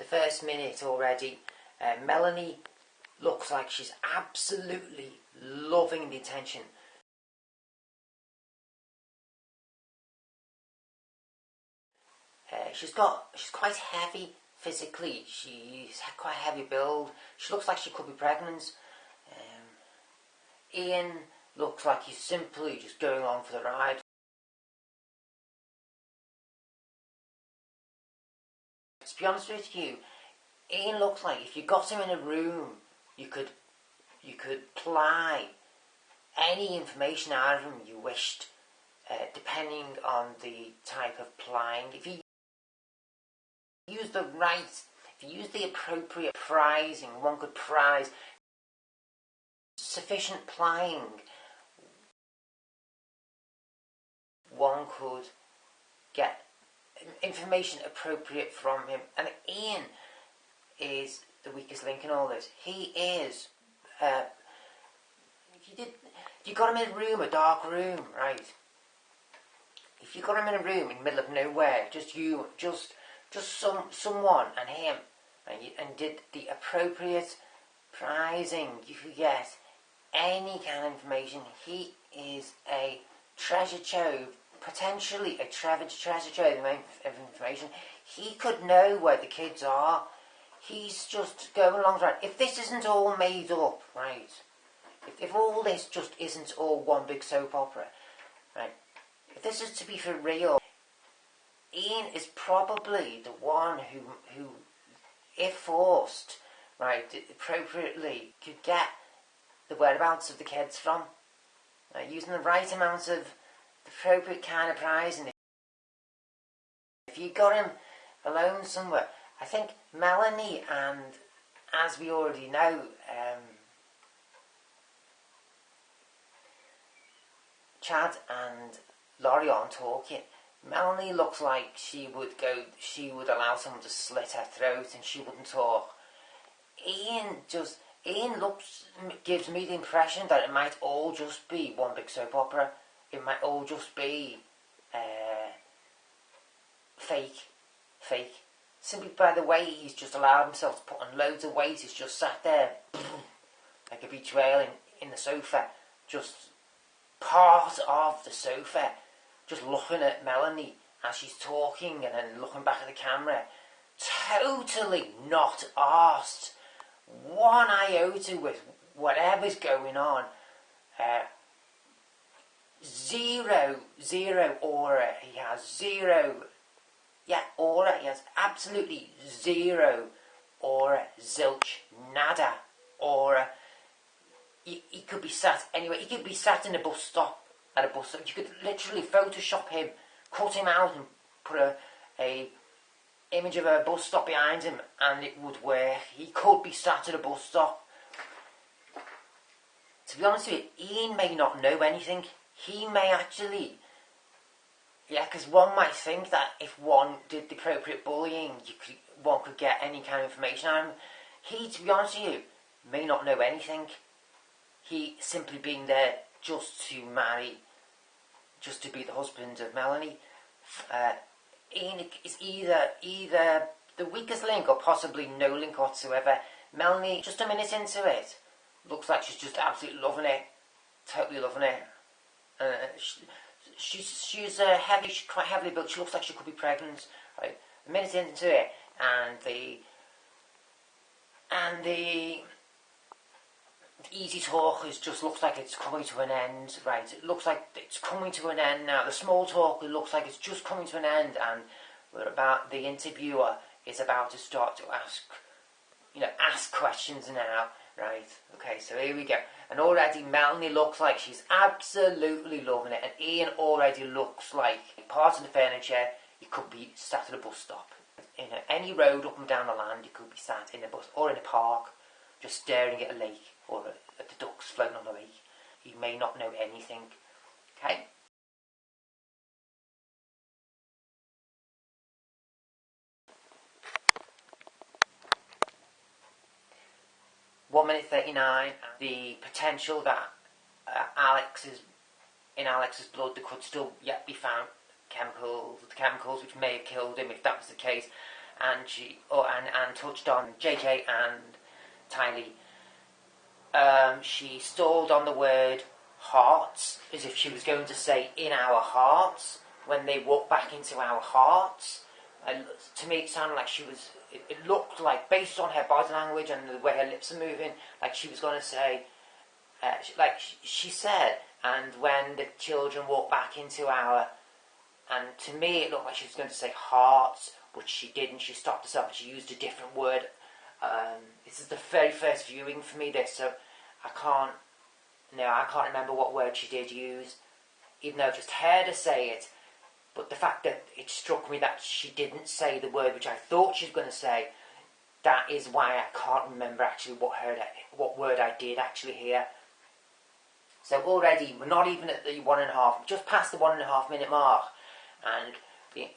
the first minute already, Melanie looks like she's absolutely loving the attention. She's quite heavy physically. She's quite a heavy build. She looks like she could be pregnant. Ian looks like he's simply just going along for the ride. To be honest with you, Ian looks like if you got him in a room, you could ply any information out of him you wished, depending on the type of plying. If you use the appropriate prizing, one could prize sufficient plying. One could get information appropriate from him, and Ian is the weakest link in all this. He is. If you got him in a room, a dark room, right? If you got him in a room in the middle of nowhere, just someone and him, and did the appropriate prizing, you could get any kind of information. He is a treasure trove, potentially a treasure trove of information. He could know where the kids are. He's just going along the right. If this isn't all made up, right? If all this just isn't all one big soap opera, right? If this is to be for real, Ian is probably the one who, if forced, right, appropriately, could get the whereabouts of the kids from, using the right amount of the appropriate kind of prizing. If you got him alone somewhere, I think Melanie and, as we already know, Chad and Laurie aren't talking. Melanie looks like she would allow someone to slit her throat and she wouldn't talk. Ian gives me the impression that it might all just be one big soap opera. It might all just be fake. Simply by the way he's just allowed himself to put on loads of weight. He's just sat there like a beach whale in the sofa, just part of the sofa, just looking at Melanie as she's talking and then looking back at the camera, totally not arsed one iota with whatever's going on. Zero aura. He has zero aura. He has absolutely zero aura. Zilch. Nada aura. He could be sat anywhere. He could be sat in a bus stop. At a bus stop. You could literally Photoshop him, cut him out and put a image of a bus stop behind him and it would work. He could be sat at a bus stop. To be honest with you, Ian may not know anything. He may actually, because one might think that if one did the appropriate bullying, one could get any kind of information out of him. He, to be honest with you, may not know anything. He simply being there just to marry, just to be the husband of Melanie. Ian is either the weakest link or possibly no link whatsoever. Melanie, just a minute into it, looks like she's just absolutely loving it, totally loving it. She's heavy, she's quite heavily built. She looks like she could be pregnant. Right, a minute into it, and the easy talk just looks like it's coming to an end. Right, it looks like it's coming to an end now. The small talk, it looks like it's just coming to an end, and the interviewer is about to start to ask questions now. Right, okay, so here we go. And already Melanie looks like she's absolutely loving it, and Ian already looks like part of the furniture. He could be sat at a bus stop. In any road up and down the land, he could be sat in a bus or in a park, just staring at a lake or at the ducks floating on the lake. He may not know anything. Okay? One minute 39. The potential that in Alex's blood there could still yet be found chemicals which may have killed him if that was the case, and and touched on JJ and Tylee. She stalled on the word hearts, as if she was going to say in our hearts, when they walked back into our hearts. And to me, it sounded like she was. It looked like, based on her body language and the way her lips are moving, like she was going to say, she said, and when the children walk back into our, and to me it looked like she was going to say hearts, but she didn't. She stopped herself and she used a different word. This is the very first viewing for me, this, so I can't remember what word she did use, even though I've just heard her say it. But the fact that it struck me that she didn't say the word which I thought she was going to say, that is why I can't remember actually what word I did actually hear. So already, we're not even at the 1.5, just past the 1.5 minute mark, and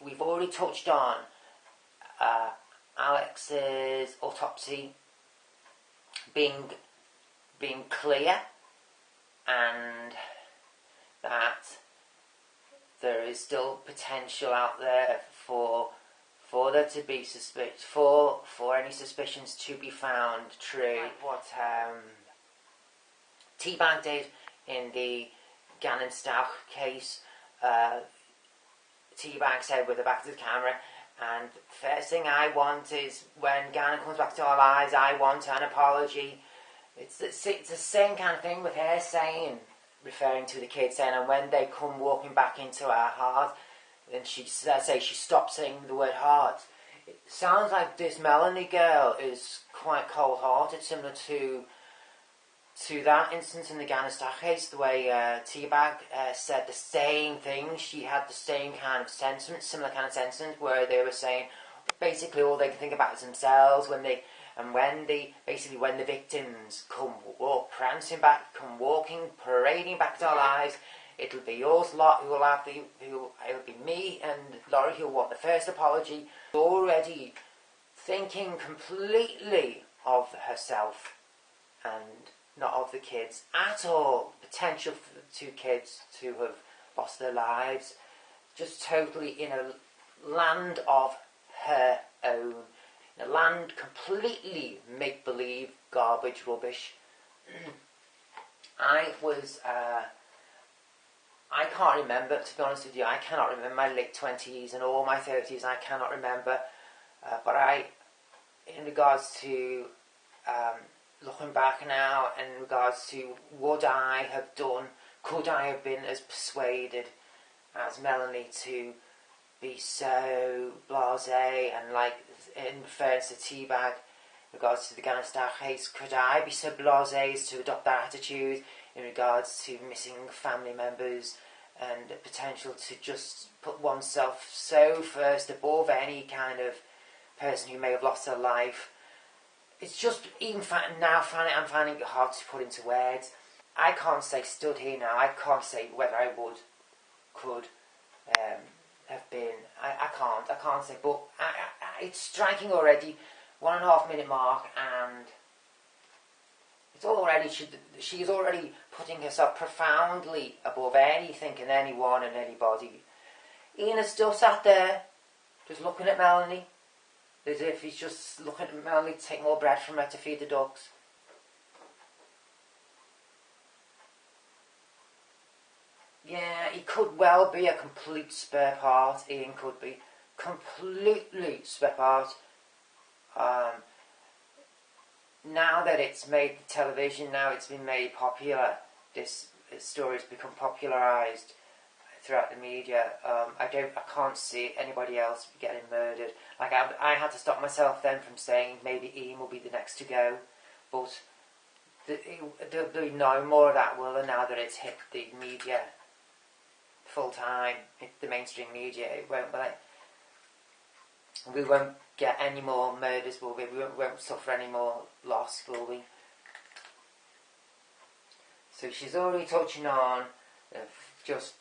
we've already touched on Alex's autopsy being clear, and that there is still potential out there for there to be for any suspicions to be found true. Like what T-Bag did in the Gannon Stauch case. T-Bag said with the back to the camera, and first thing I want is when Gannon comes back to our lives, I want an apology. It's the same kind of thing with her saying, referring to the kids, saying, and when they come walking back into our heart, and she stopped saying the word heart. It sounds like this Melanie girl is quite cold-hearted, similar to that instance in the Gannon Stauch case, the way T-Bag said the same thing. She had the same kind of sentiment, similar kind of sentiment, where they were saying basically all they can think about is themselves when the victims come prancing back, come walking, parading back to our lives, it'll be us lot who will have it'll be me and Laurie who'll want the first apology, already thinking completely of herself and not of the kids at all. Potential for the two kids to have lost their lives, just totally in a land of her own, in a land completely make-believe, garbage, rubbish. I can't remember, to be honest with you, I cannot remember my late 20s and all my 30s, I cannot remember, but in regards to looking back now, in regards to could I have been as persuaded as Melanie to be so blasé, and like in reference to T-Bag, in regards to the Gannon Stauch case, could I be so blasé as to adopt that attitude in regards to missing family members and the potential to just put oneself so first above any kind of person who may have lost their life? It's just, even now I'm finding it hard to put into words. I can't say, stood here now, I can't say whether I could have been. I can't say, but it's striking already, 1.5 minute mark, and it's already, she is already putting herself profoundly above anything and anyone and anybody. Ian is still sat there, just looking at Melanie, as if he's just looking at Melanie to take more bread from her to feed the ducks. Yeah, he could well be a complete spare part. Ian could be completely spare part. Now that it's made the television, now it's been made popular, this story's become popularised throughout the media. I can't see anybody else getting murdered. Like I had to stop myself then from saying maybe Ian will be the next to go, but there'll be no more of that, will there, now that it's hit the media full time, hit the mainstream media? It won't, we won't get any more murders, will we? We won't suffer any more loss, will we? So she's already touching on just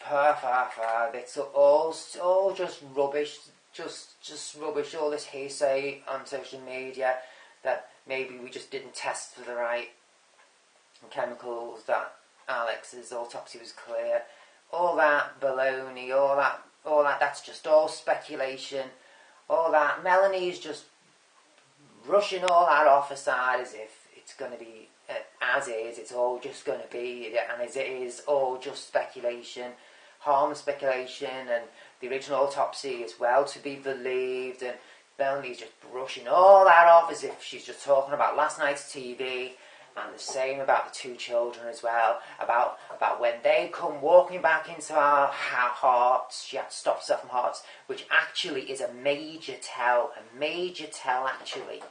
it's all just rubbish, just rubbish, all this hearsay on social media that maybe we just didn't test for the right chemicals, that Alex's autopsy was clear, all that baloney, all that, that's just all speculation, all that. Melanie's just rushing all that off aside as if it's going to be as is, it's all just going to be, and as it is, all just speculation, harmless speculation, and the original autopsy is well to be believed, and Melanie's just brushing all that off as if she's just talking about last night's TV, and the same about the two children as well, about when they come walking back into our hearts, she had to stop herself from hearts, which actually is a major tell actually,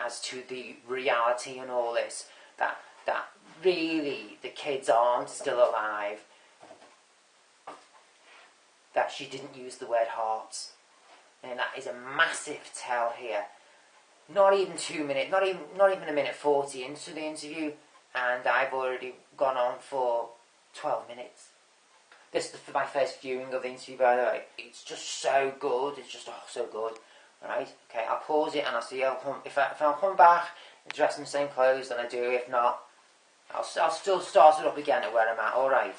as to the reality and all this, that really the kids aren't still alive, that she didn't use the word hearts, and that is a massive tell here. Not even 2 minutes, not even a minute 40 into the interview, and I've already gone on for 12 minutes. This is my first viewing of the interview, by the way. It's just so good. It's just so good. Right? Okay, I'll pause it and I'll see. If I'll come back dressed in the same clothes, then I do. If not, I'll still start it up again at where I'm at. All right.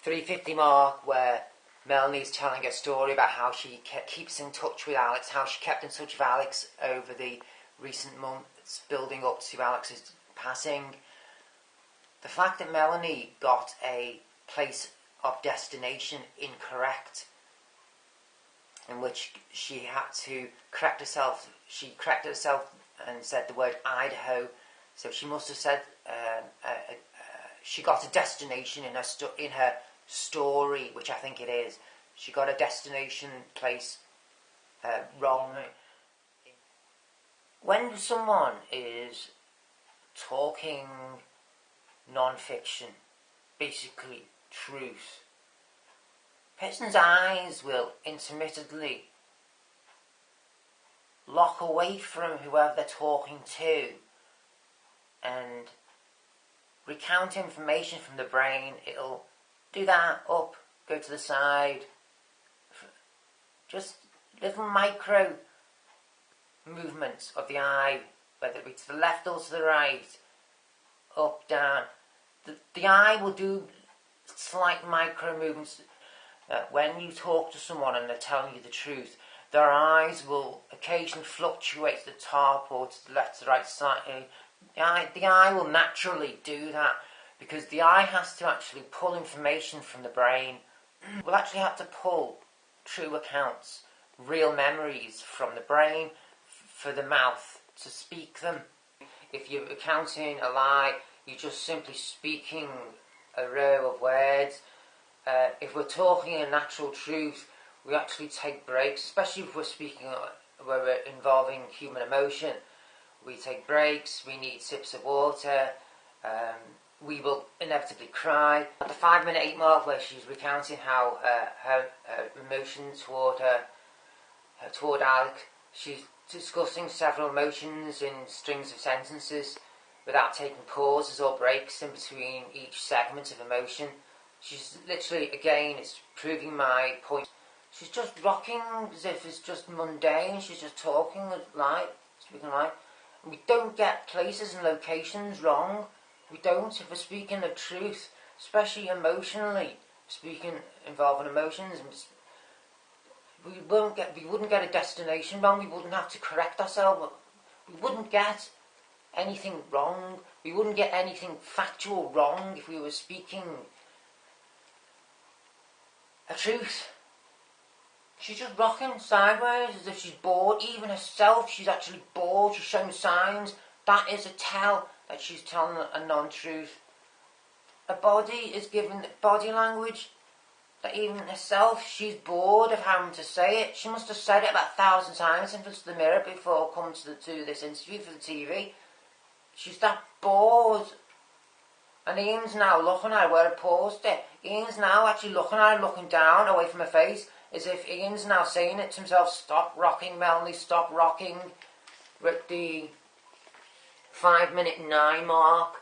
3:50 mark, where Melanie's telling her story about how she keeps in touch with Alex, how she kept in touch with Alex over the recent months building up to Alex's passing. The fact that Melanie got a place of destination incorrect, in which she had to correct herself. She corrected herself and said the word Idaho, so she must have said she got a destination in her story, which I think it is. She got a destination place wrong. When someone is talking non-fiction, basically truth, person's eyes will intermittently lock away from whoever they're talking to and recount information from the brain. It'll do that, up, go to the side, just little micro movements of the eye, whether it be to the left or to the right, up, down. The eye will do slight micro movements. When you talk to someone and they're telling you the truth, their eyes will occasionally fluctuate to the top or to the left, to the right side. The eye will naturally do that, because the eye has to actually pull information from the brain. We'll actually have to pull true accounts, real memories from the brain for the mouth to speak them. If you're recounting a lie, you're just simply speaking a row of words. If we're talking a natural truth, we actually take breaks, especially if we're involving human emotion. We take breaks, we need sips of water, we will inevitably cry. At the 5-minute mark, where she's recounting how her emotion toward Alec, she's discussing several emotions in strings of sentences without taking pauses or breaks in between each segment of emotion. She's literally, again, it's proving my point. She's just rocking as if it's just mundane. She's just talking speaking live. And we don't get places and locations wrong. We don't. If we're speaking the truth, especially emotionally, speaking involving emotions, we wouldn't get a destination wrong. We wouldn't have to correct ourselves. We wouldn't get anything wrong. We wouldn't get anything factual wrong if we were speaking a truth. She's just rocking sideways as if she's bored. Even herself, she's actually bored. She's showing signs. That is a tell that she's telling a non-truth. Her body is giving body language that even herself, she's bored of having to say it. She must have said it about 1,000 times in front of the mirror before coming to this interview for the TV. She's that bored. And Ian's now looking at her where I paused it. Ian's now actually looking at her, looking down, away from her face, as if Ian's now saying it to himself, stop rocking, Melanie, stop rocking. We're at the 5-minute 9 mark,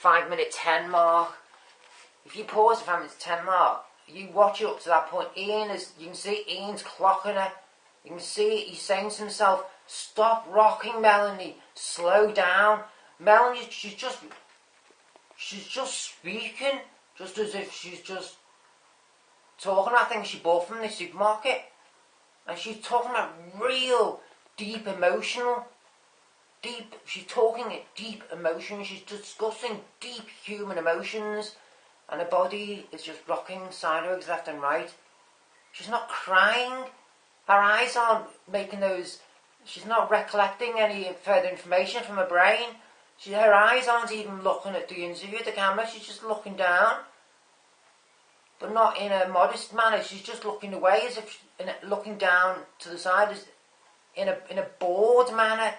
5-minute 10 mark. If you pause the 5 minutes 10 mark, you watch it up to that point. You can see Ian's clocking her. You can see he's saying to himself, stop rocking, Melanie, slow down. Melanie, she's just speaking, just as if she's just talking about things she bought from the supermarket. And she's talking about real, deep emotional, she's talking deep emotions, she's discussing deep human emotions, and her body is just rocking sideways left and right. She's not crying, her eyes aren't making those, she's not recollecting any further information from her brain. Her eyes aren't even looking at the interview, at the camera, she's just looking down. But not in a modest manner, she's just looking away, as if looking down to the side, as in a bored manner,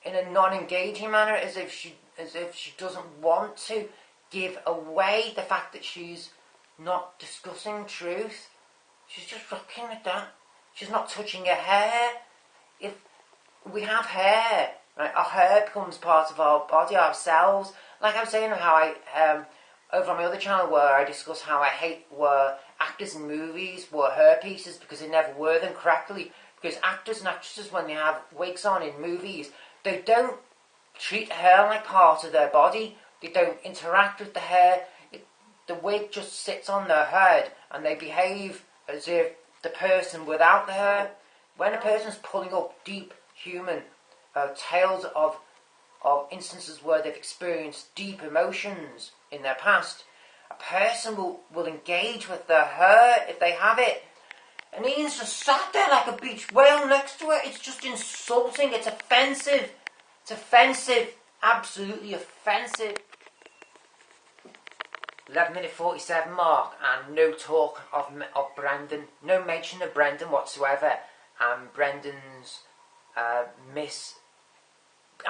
in a non-engaging manner, as if she doesn't want to give away the fact that she's not discussing truth. She's just looking at that. She's not touching her hair. If we have hair, right, our hair becomes part of our body, ourselves. Like I was saying, how I over on my other channel where I discuss how I hate where actors in movies wear hair pieces because they never wear them correctly. Because actors and actresses, when they have wigs on in movies, they don't treat hair like part of their body. They don't interact with the hair. The wig just sits on their head and they behave as if the person without the hair. When a person's pulling up deep human tales of instances where they've experienced deep emotions in their past, a person will engage with their hair if they have it. And Ian's just sat there like a beached whale next to it. It's just insulting. It's offensive. It's offensive. Absolutely offensive. 11-minute 47 mark, and no talk of Brendan. No mention of Brendan whatsoever. And Brendan's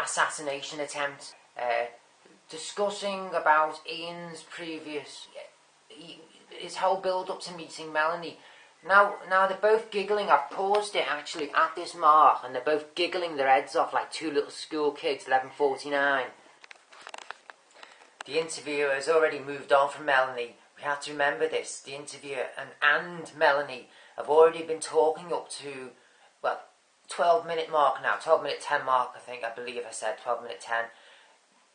assassination attempt. Discussing about Ian's previous, his whole build-up to meeting Melanie. Now they're both giggling. I've paused it actually at this mark, and they're both giggling their heads off like two little school kids. 11:49. The interviewer has already moved on from Melanie. We have to remember this. The interviewer and Melanie have already been talking up to, 12-minute mark now. 12-minute 10 mark, I believe I said 12-minute 10.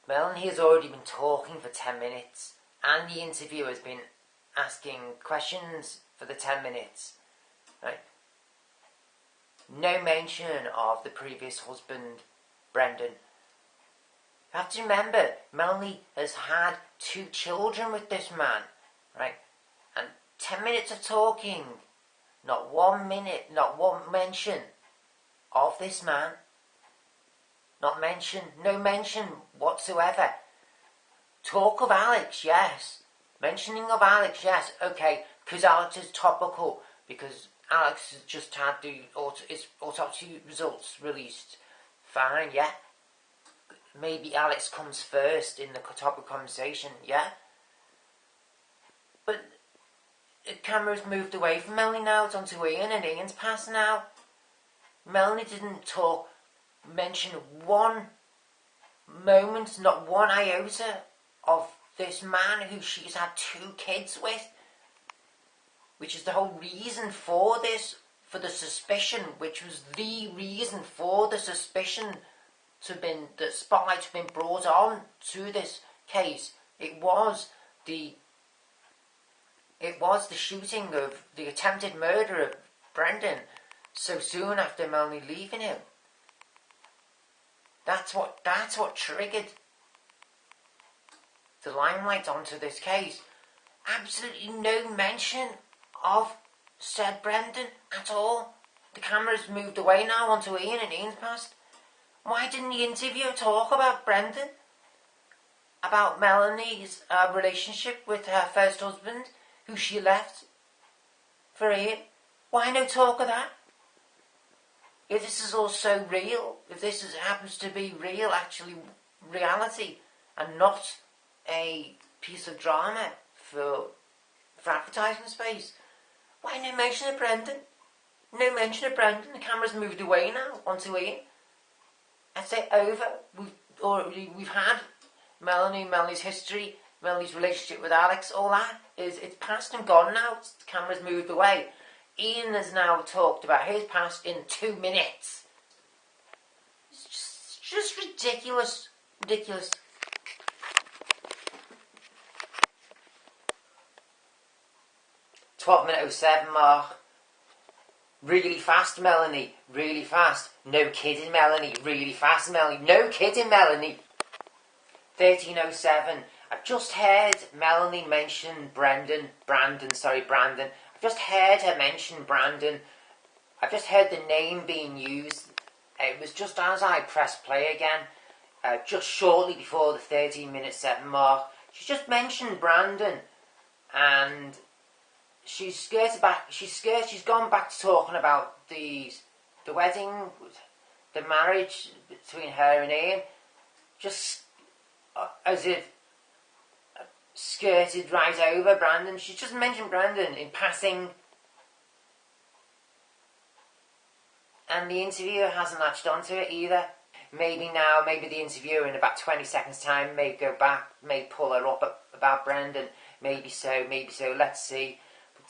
Melanie has already been talking for 10 minutes, and the interviewer has been asking questions for the 10 minutes. Right? No mention of the previous husband, Brendan. You have to remember, Melanie has had 2 children with this man, right? And 10 minutes of talking, not 1 minute, not one mention of this man. No mention whatsoever. Talk of Alex, yes. Mentioning of Alex, yes. Okay, because Alex is topical, because Alex has just had his autopsy results released. Fine, yeah. Maybe Alex comes first in the topic conversation, yeah. But the camera's moved away from Melanie now. It's onto Ian, and Ian's past now. Melanie didn't mention one moment, not one iota, of this man who she's had 2 kids with, which is the whole reason for this, for the suspicion, which was the reason for the suspicion the spotlight to been brought on to this case. It was the shooting of the attempted murder of Brendan so soon after Melanie leaving him. That's what triggered the limelight onto this case. Absolutely no mention of said Brendan at all. The camera's moved away now onto Ian, and Ian's past. Why didn't the interviewer talk about Brendan? About Melanie's relationship with her first husband, who she left for Ian? Why no talk of that? If this is all so real, if this happens to be real, actually reality, and not a piece of drama for advertising space, why no mention of Brendan? No mention of Brendan. The camera's moved away now onto Ian. That's it, over. We've had Melanie's history, Melanie's relationship with Alex, all that it's past and gone now. The camera's moved away. Ian has now talked about his past in 2 minutes. It's just ridiculous. Ridiculous. .07 mark. Really fast, Melanie. Really fast. No kidding, Melanie. Really fast, Melanie. No kidding, Melanie. 13:07. I've just heard Melanie mention Brandon. I've just heard her mention Brandon. I've just heard the name being used. It was just as I pressed play again, just shortly before the 13:07 mark. She just mentioned Brandon, and she's gone back to talking about the wedding, the marriage between her and Ian, just as if skirted right over Brandon. She's just mentioned Brandon in passing, and the interviewer hasn't latched onto it either. Maybe the interviewer in about 20 seconds time may go back, may pull her up about Brandon. Maybe so, let's see.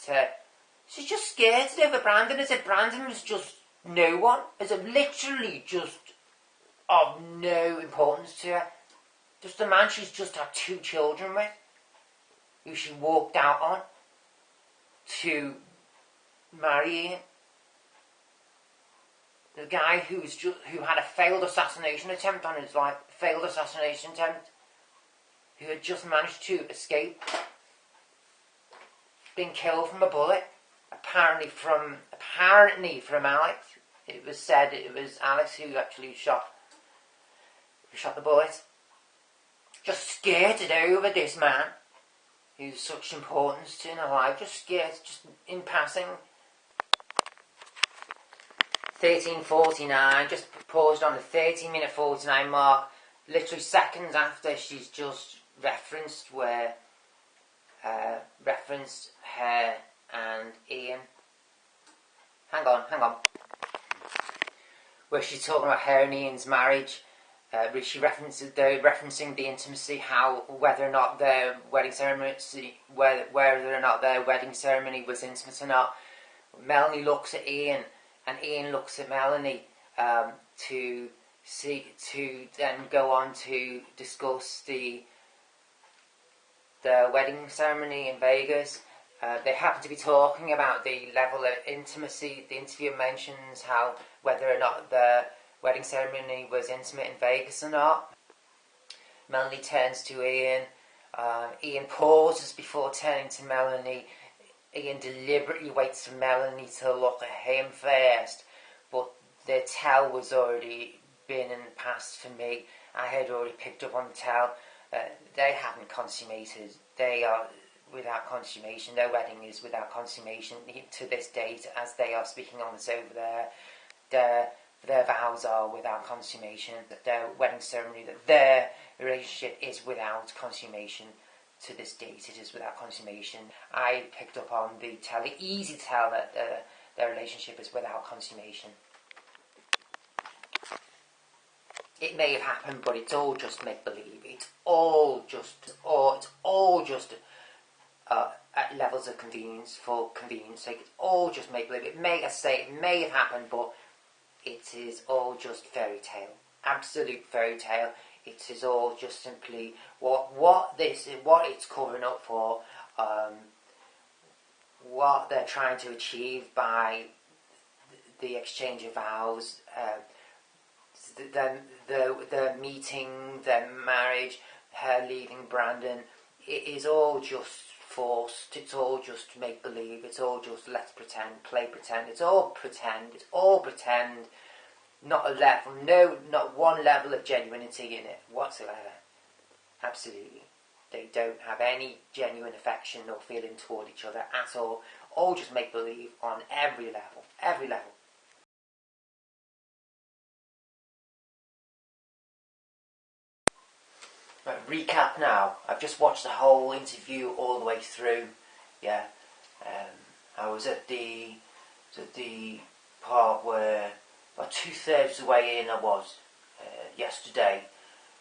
But she's just scared over Brandon, as if Brandon was just no one, as if literally just of no importance to her. Just a man she's just had 2 children with, who she walked out on to marry Ian. The guy who had a failed assassination attempt on his life, who had just managed to escape, been killed from a bullet, apparently from Alex. It was said it was Alex who actually shot the bullet. Just skirted over this man who's such importance to her life. Just in passing. 13:49, just paused on the 13-minute 49 mark, literally seconds after she's just referenced her and Ian. Hang on. Where she's talking about her and Ian's marriage, she referencing the intimacy, how whether or not their wedding ceremony was intimate or not. Melanie looks at Ian, and Ian looks at Melanie, to then go on to discuss the wedding ceremony in Vegas. They happen to be talking about the level of intimacy. The interviewer mentions how whether or not the wedding ceremony was intimate in Vegas or not. Melanie turns to Ian. Ian pauses before turning to Melanie. Ian deliberately waits for Melanie to look at him first, but the tell was already been in the past for me. I had already picked up on the tell. They haven't consummated. They are without consummation. Their wedding is without consummation to this date, as they are speaking on this over there. Their vows are without consummation. Their wedding ceremony, that their relationship is without consummation. To this date, it is without consummation. I picked up on the easy tell that their relationship is without consummation. It may have happened, but it's all just make-believe. It's all just at levels of convenience, for convenience sake. It's all just make-believe. It may have happened, but it is all just fairy tale. Absolute fairy tale. It is all just simply what it's covering up for, what they're trying to achieve by the exchange of vows, the meeting, their marriage, her leaving Brandon. It is all just forced. It's all just make believe. It's all just let's pretend, play pretend. It's all pretend. Not one level of genuinity in it whatsoever. Absolutely. They don't have any genuine affection or feeling toward each other at all. All just make-believe on every level. Right, recap now. I've just watched the whole interview all the way through. Yeah. I was at the part where about 2/3 of the way in I was yesterday,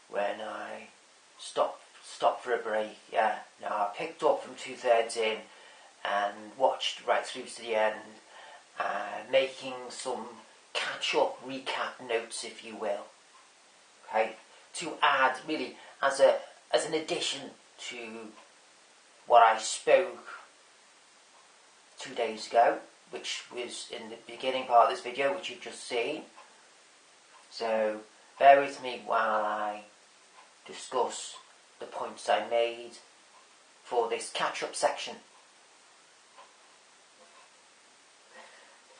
when I stopped for a break. Yeah. Now I picked up from 2/3 in and watched right through to the end, making some catch-up recap notes, if you will. Okay, to add really as an addition to what I spoke 2 days ago, which was in the beginning part of this video, which you've just seen. So bear with me while I discuss the points I made for this catch-up section.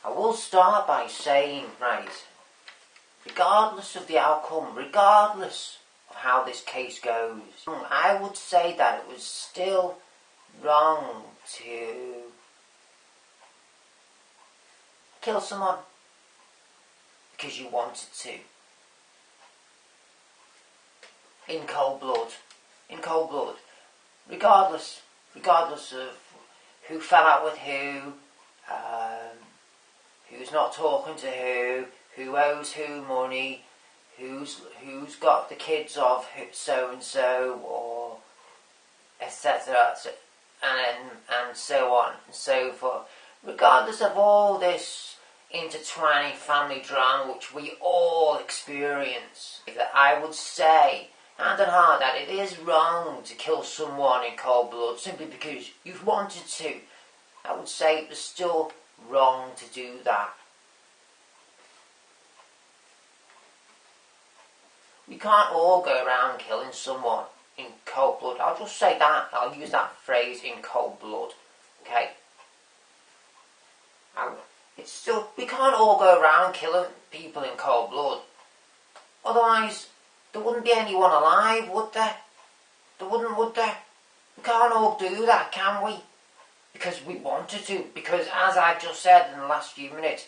I will start by saying, right, regardless of the outcome, regardless of how this case goes, I would say that it was still wrong to kill someone because you wanted to. In cold blood. In cold blood. Regardless of who fell out with who's not talking to who owes who money, who's got the kids of so and so, or etc. And so on and so forth. Regardless of all this intertwining family drama which we all experience, that I would say hand on heart that it is wrong to kill someone in cold blood simply because you've wanted to. I would say it was still wrong to do that. We can't all go around killing someone in cold blood. I'll just say that. I'll use that phrase, in cold blood. Okay? It's still, we can't all go around killing people in cold blood. Otherwise, there wouldn't be anyone alive, would there? There wouldn't, would there? We can't all do that, can we? Because we wanted to. Because, as I've just said in the last few minutes,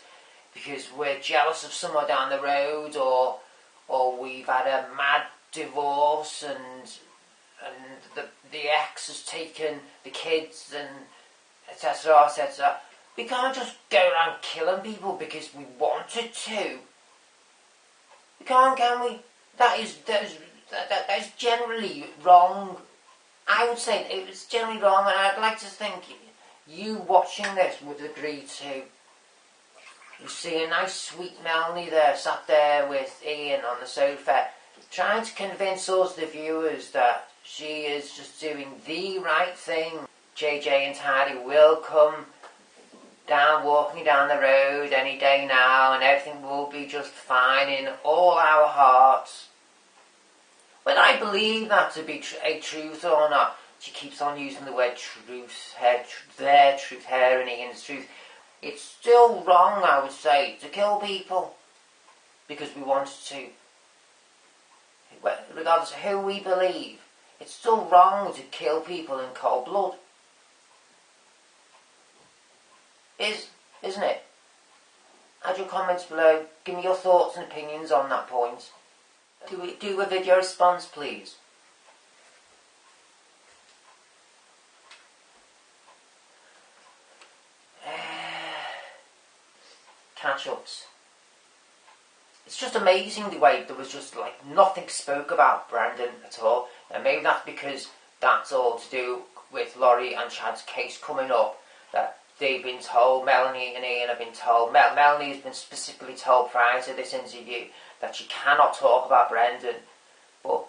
because we're jealous of someone down the road, or we've had a mad divorce, and the ex has taken the kids, and etc. etc. We can't just go around killing people because we wanted to. We can't, can we? That is generally wrong. I would say it was generally wrong, and I'd like to think you watching this would agree too. You see a nice sweet Melanie there, sat there with Ian on the sofa, trying to convince us, the viewers, that she is just doing the right thing. JJ and Taddy will come down, walking down the road any day now, and everything will be just fine in all our hearts. Whether I believe that to be a truth or not, she keeps on using the word truth, their truth, her and Ian's truth. It's still wrong, I would say, to kill people because we wanted to. Regardless of who we believe, it's still wrong to kill people in cold blood. Isn't it? Add your comments below. Give me your thoughts and opinions on that point. Do a video response, please. Catch-ups. It's just amazing the way there was just like nothing spoke about Brandon at all. And maybe that's because that's all to do with Laurie and Chad's case coming up. That they've been told, Melanie and Ian have been told, Melanie has been specifically told prior to this interview that she cannot talk about Brendan. But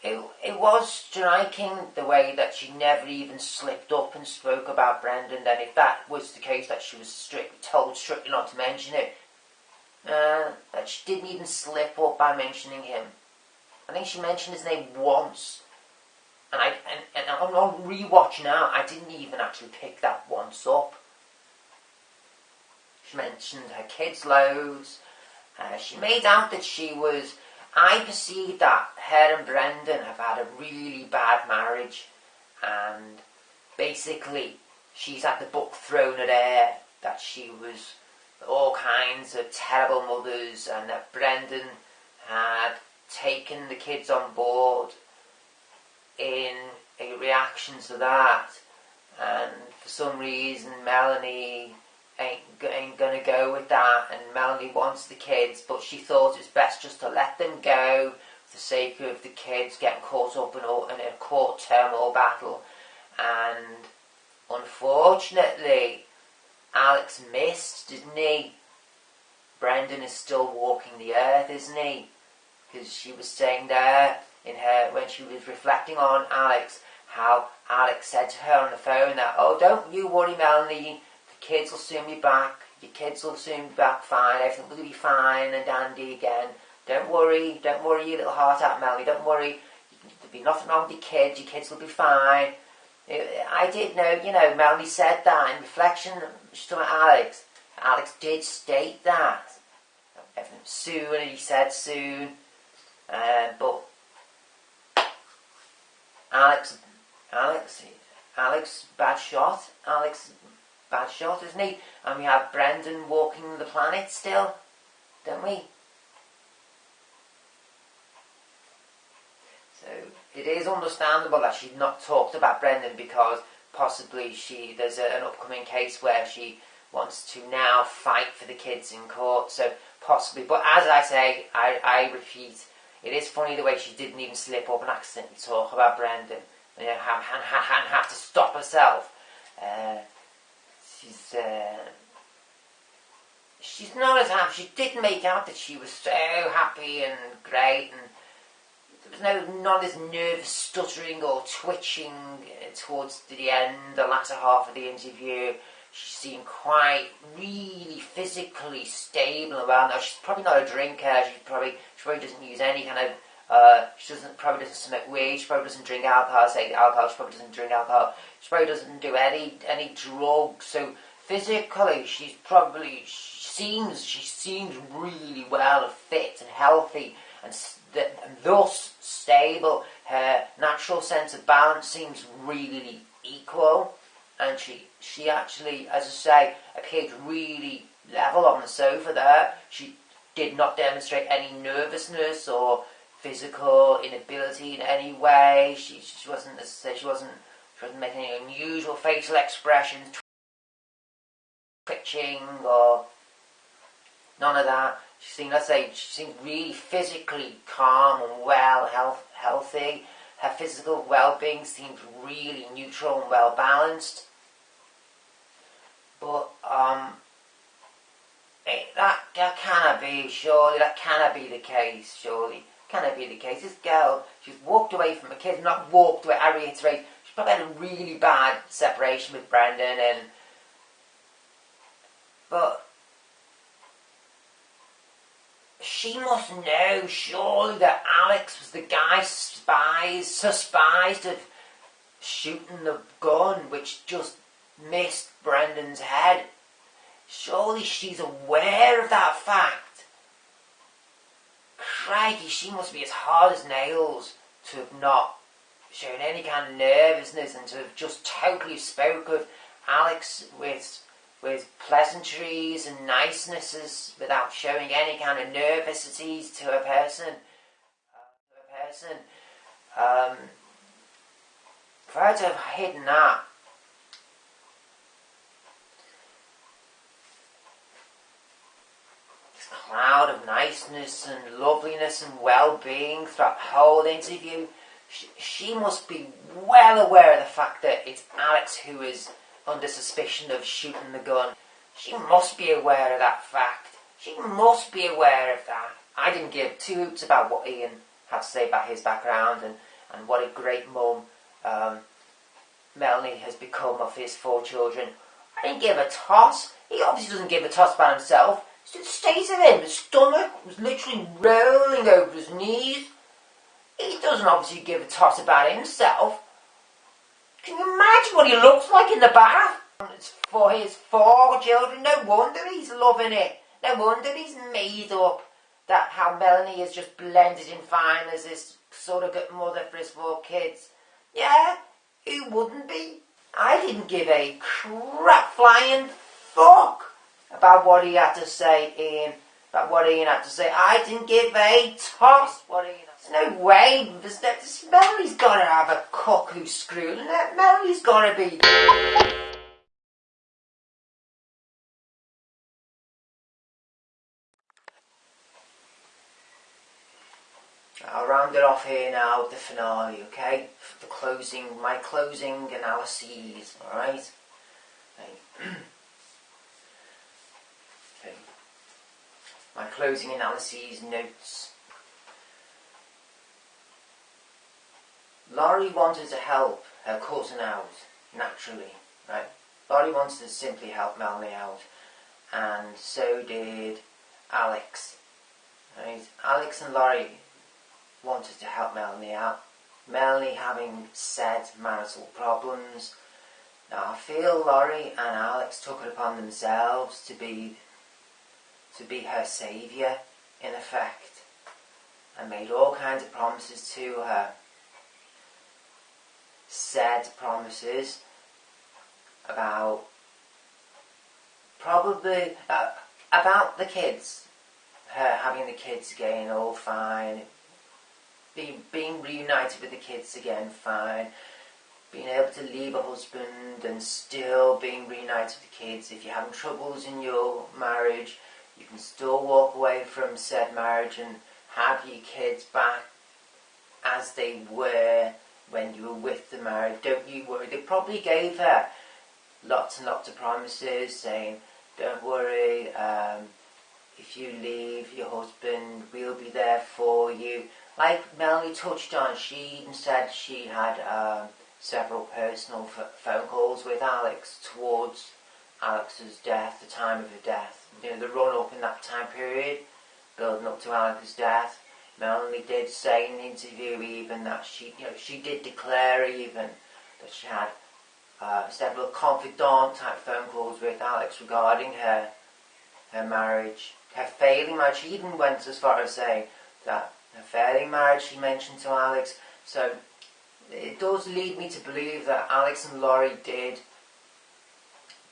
it was striking the way that she never even slipped up and spoke about Brendan. And if that was the case, that she was told strictly not to mention it, that she didn't even slip up by mentioning him. I think she mentioned his name once. And on rewatch now, I didn't even actually pick that once up. She mentioned her kids loads. She made out that she was... I perceived that her and Brendan have had a really bad marriage, and basically she's had the book thrown at her that she was all kinds of terrible mothers, and that Brendan had taken the kids on board in a reaction to that, and for some reason Melanie ain't gonna go with that, and Melanie wants the kids, but she thought it was best just to let them go for the sake of the kids getting caught up in a court turmoil battle. And unfortunately Alex missed, didn't he? Brendan is still walking the earth, isn't he? Because she was saying there when she was reflecting on Alex, how Alex said to her on the phone that, oh, don't you worry, Melanie, kids will soon be back. Your kids will soon be back fine. Everything will be fine and dandy again. Don't worry, you little heart out, Melanie. Don't worry. There'll be nothing wrong with your kids. Your kids will be fine. I did know, Melanie said that in reflection. She's talking about Alex. Alex did state that. Soon, and he said soon. But Alex, bad shot. Alex, bad shot, isn't he? And we have Brendan walking the planet still, don't we? So it is understandable that she's not talked about Brendan because possibly there's an upcoming case where she wants to now fight for the kids in court. So possibly, but as I say, I repeat, it is funny the way she didn't even slip up and accidentally talk about Brendan. And have to stop herself. She's not as happy. She did make out that she was so happy and great, and there was none of this nervous stuttering or twitching towards the end, the latter half of the interview. She seemed quite really physically stable around that. She's probably not a drinker. She probably doesn't use any kind of probably doesn't smoke weed. She probably doesn't drink alcohol. She probably doesn't drink alcohol. She probably doesn't do any drugs. So physically, she seems really well and fit and healthy and thus stable. Her natural sense of balance seems really equal, and she actually, as I say, appeared really level on the sofa there. She did not demonstrate any nervousness or physical inability in any way. She wasn't, as I say, she wasn't making any unusual facial expressions, twitching or none of that. She seemed really physically calm and well, healthy. Her physical well-being seemed really neutral and well balanced. But that cannot be. Surely that cannot be the case. Surely. Can it be the case? This girl, she's walked away from her kids, not walked away, I reiterate, she's probably had a really bad separation with Brendan, but she must know, surely, that Alex was the guy suspicious of shooting the gun, which just missed Brendan's head. Surely she's aware of that fact. Crikey, she must be as hard as nails to have not shown any kind of nervousness and to have just totally spoke of Alex with pleasantries and nicenesses without showing any kind of nervosities to a person. For her to have hidden that, cloud of niceness and loveliness and well-being throughout the whole interview, she must be well aware of the fact that it's Alex who is under suspicion of shooting the gun. She must be aware of that fact. She must be aware of that. I didn't give two hoots about what Ian had to say about his background and what a great mum Melanie has become of his 4 children. I didn't give a toss. He obviously doesn't give a toss about himself. The state of him, his stomach was literally rolling over his knees. He doesn't obviously give a toss about himself. Can you imagine what he looks like in the bath? It's for his 4 children. No wonder he's loving it. No wonder he's made up that how Melanie is just blended in fine as this surrogate mother for his 4 kids. Yeah, who wouldn't be? I didn't give a crap flying fuck about what he had to say, Ian. About what Ian had to say. I didn't give a toss what Ian had to say. There's no way. Melanie's got to have a cook who's screwed. Melanie's got to be. I'll round it off here now with the finale, okay? My closing analyses, alright? Okay. My closing analyses notes. Laurie wanted to help her cousin out, naturally, right? Laurie wanted to simply help Melanie out, and so did Alex. Right? Alex and Laurie wanted to help Melanie out. Melanie having said marital problems. Now I feel Laurie and Alex took it upon themselves to be her saviour, in effect, and made all kinds of promises to her. Said promises about probably about the kids, her having the kids again, all fine, being reunited with the kids again, fine, being able to leave a husband and still being reunited with the kids. If you're having troubles in your marriage, you can still walk away from said marriage and have your kids back as they were when you were with the marriage. Don't you worry. They probably gave her lots and lots of promises saying, don't worry, if you leave your husband, we'll be there for you. Like Melanie touched on, she even said she had several personal phone calls with Alex towards Alex's death, the time of her death. You know, the run-up in that time period, building up to Alex's death. Melanie did say in the interview even that she did declare even that she had several confidant type phone calls with Alex regarding her marriage, her failing marriage. She even went as far as saying that her failing marriage she mentioned to Alex. So it does lead me to believe that Alex and Laurie did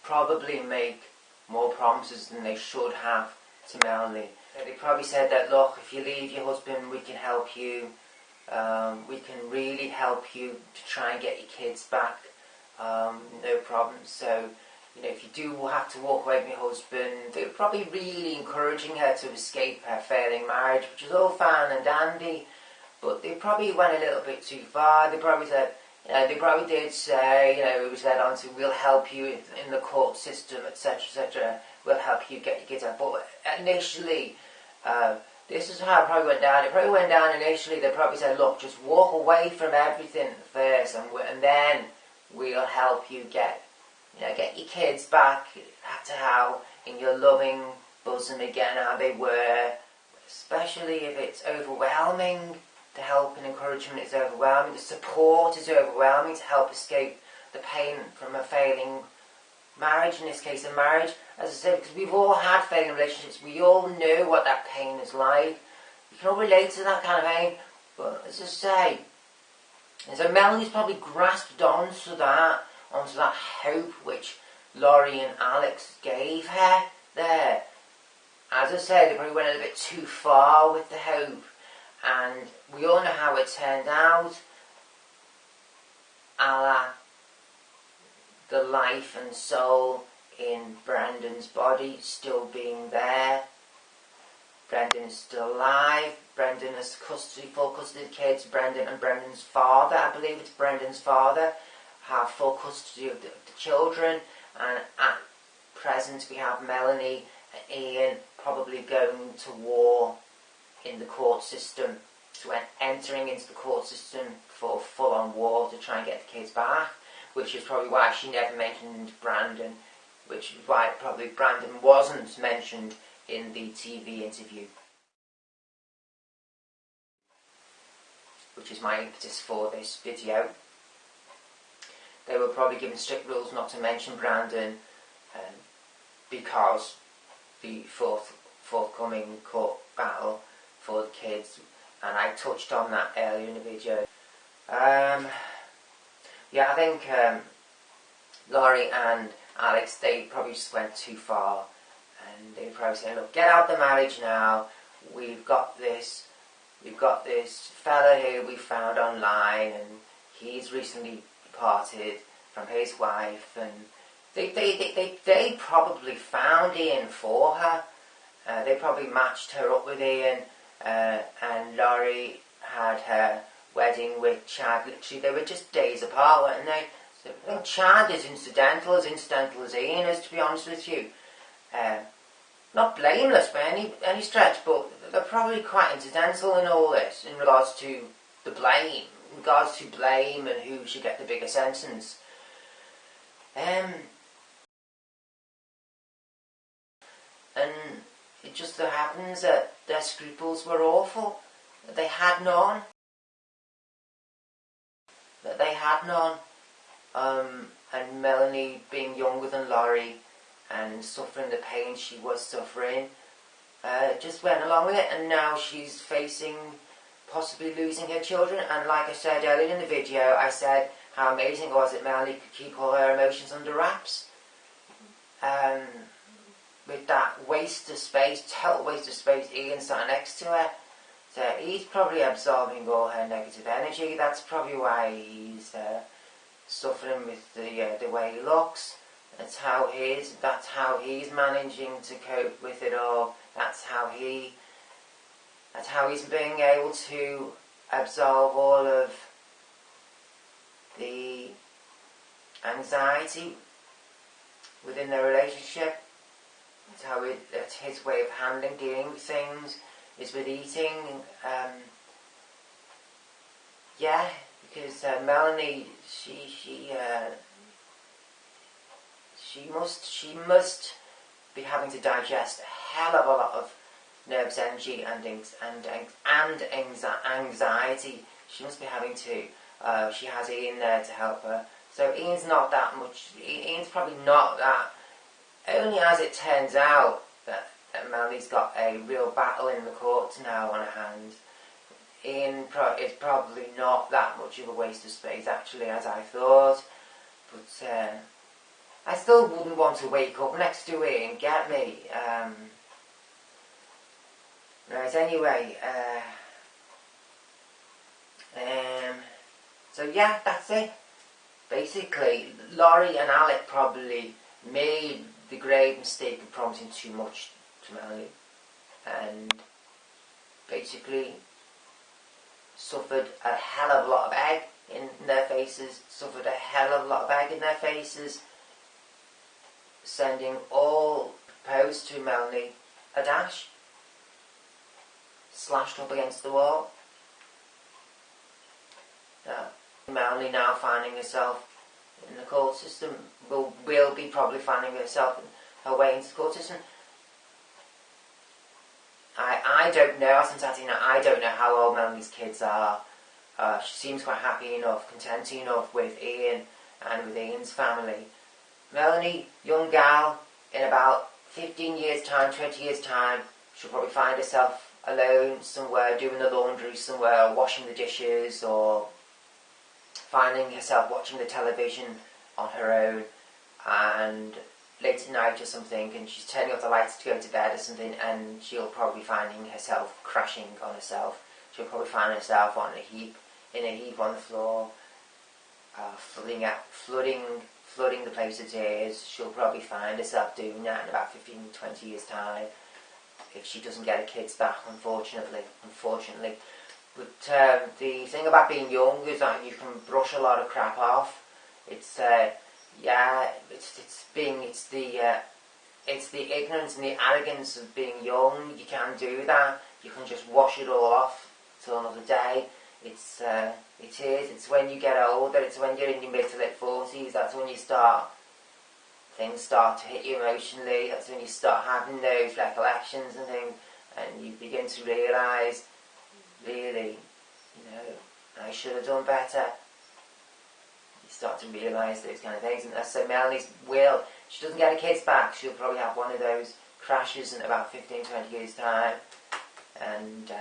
probably make more promises than they should have to Melanie. They probably said that, look, if you leave your husband, we can help you. We can really help you to try and get your kids back. No problem. So, you know, if you do have to walk away from your husband, they were probably really encouraging her to escape her failing marriage, which is all fine and dandy. But they probably went a little bit too far. They probably said, they probably did say, it was led on to, we'll help you in the court system, etc., etc. We'll help you get your kids out. But initially, this is how it probably went down. It probably went down initially. They probably said, look, just walk away from everything first, and then we'll help you get your kids back to how in your loving bosom again, how they were. Especially if it's overwhelming. The help and encouragement is overwhelming. The support is overwhelming to help escape the pain from a failing marriage, in this case a marriage. As I said, because we've all had failing relationships, we all know what that pain is like. We can all relate to that kind of pain. But as I say, so Melanie's probably grasped onto that hope which Laurie and Alex gave her there. As I said, they probably went a little bit too far with the hope. And we all know how it turned out. A la the life and soul in Brendan's body still being there. Brendan is still alive. Brendan has full custody of the kids. Brendan and Brendan's father, I believe it's Brendan's father, have full custody of the children. And at present we have Melanie and Ian probably going to war in the court system, so entering into the court system for full-on war to try and get the kids back, which is probably why she never mentioned Brandon, which is why probably Brandon wasn't mentioned in the TV interview, which is my impetus for this video. They were probably given strict rules not to mention Brandon because the forthcoming court battle for the kids, and I touched on that earlier in the video. I think Laurie and Alex, they probably just went too far, and they probably said, look, get out the marriage now. We've got this fella here we found online, and he's recently departed from his wife, and they probably found Ian for her. They probably matched her up with Ian. And Laurie had her wedding with Chad. Literally, they were just days apart, weren't they? So I think Chad is incidental as Ian is, to be honest with you. Not blameless by any stretch, but they're probably quite incidental in all this, in regards to the blame, and who should get the bigger sentence. and it just so happens that their scruples were awful, that they had none. And Melanie, being younger than Laurie and suffering the pain she was suffering, just went along with it, and now she's facing possibly losing her children. And like I said earlier in the video, I said how amazing it was that Melanie could keep all her emotions under wraps. With that waste of space, total waste of space, Ian sat next to her. So he's probably absorbing all her negative energy. That's probably why he's suffering with the way he looks. That's how he's managing to cope with it all. That's how he's being able to absorb all of the anxiety within their relationship. That's his way of dealing with things, is with eating. Because Melanie, she must be having to digest a hell of a lot of nerves, energy, and anxiety. She must be having to. She has Ian there to help her. So Ian's not that much. Ian's probably not that. Only as it turns out that Melanie's got a real battle in the courts now on her hands. Ian is probably not that much of a waste of space, actually, as I thought. But I still wouldn't want to wake up next to Ian, get me? Right, anyway. So yeah, that's it. Basically, Laurie and Alec probably made the grave mistake of promising too much to Melanie, and basically suffered a hell of a lot of egg in their faces, sending all proposed to Melanie a dash, slashed up against the wall. Melanie now finding herself in the court system, will be probably finding herself her way into the court system. I don't know, I don't know how old Melanie's kids are. She seems quite happy enough, content enough with Ian and with Ian's family. Melanie, young gal, in about 15 years time, 20 years time, she'll probably find herself alone somewhere, doing the laundry somewhere, washing the dishes, or finding herself watching the television on her own, and late at night or something, and she's turning off the lights to go to bed or something, and she'll probably finding herself crashing on herself. She'll probably find herself in a heap on the floor, flooding the place with tears. She'll probably find herself doing that in about 15, 20 years time, if she doesn't get her kids back, unfortunately. But the thing about being young is that you can brush a lot of crap off. It's the ignorance and the arrogance of being young. You can do that. You can just wash it all off till another day. It's when you get older. It's when you're in your mid to late 40s. That's when things start to hit you emotionally. That's when you start having those recollections and things, and you begin to realise, really, I should have done better. You start to realise those kind of things. And so Melanie's will, she doesn't get her kids back, she'll probably have one of those crashes in about 15, 20 years time. And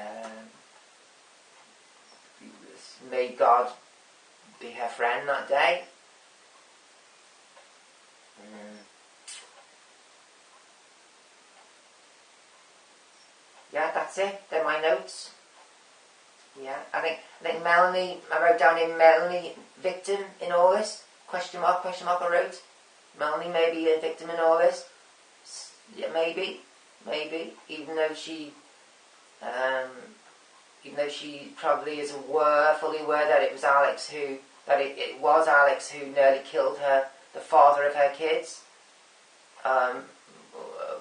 may God be her friend that day. Yeah, that's it. They're my notes. Yeah, I think Melanie, I wrote down in Melanie, victim in all this? Question mark, I wrote. Melanie may be a victim in all this. Yeah, maybe. Even though she probably is fully aware that it was Alex who nearly killed her, the father of her kids.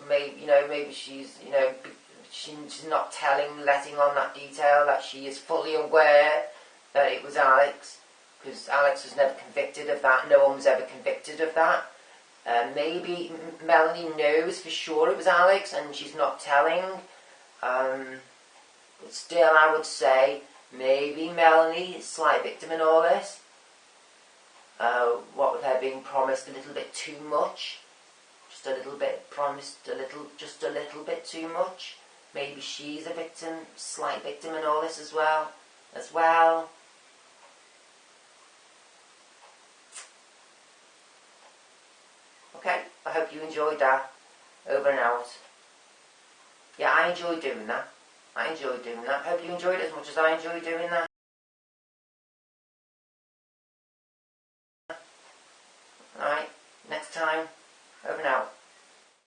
Maybe she's not letting on that detail, that she is fully aware that it was Alex, because Alex was never convicted of that. No one was ever convicted of that. Maybe Melanie knows for sure it was Alex and she's not telling. But still, I would say maybe Melanie is slight victim in all this. What with her being promised a little bit too much. Just a little bit, promised just a little bit too much. Maybe she's a victim, slight victim in all this as well. Okay, I hope you enjoyed that. Over and out. Yeah, I enjoyed doing that. I hope you enjoyed it as much as I enjoyed doing that.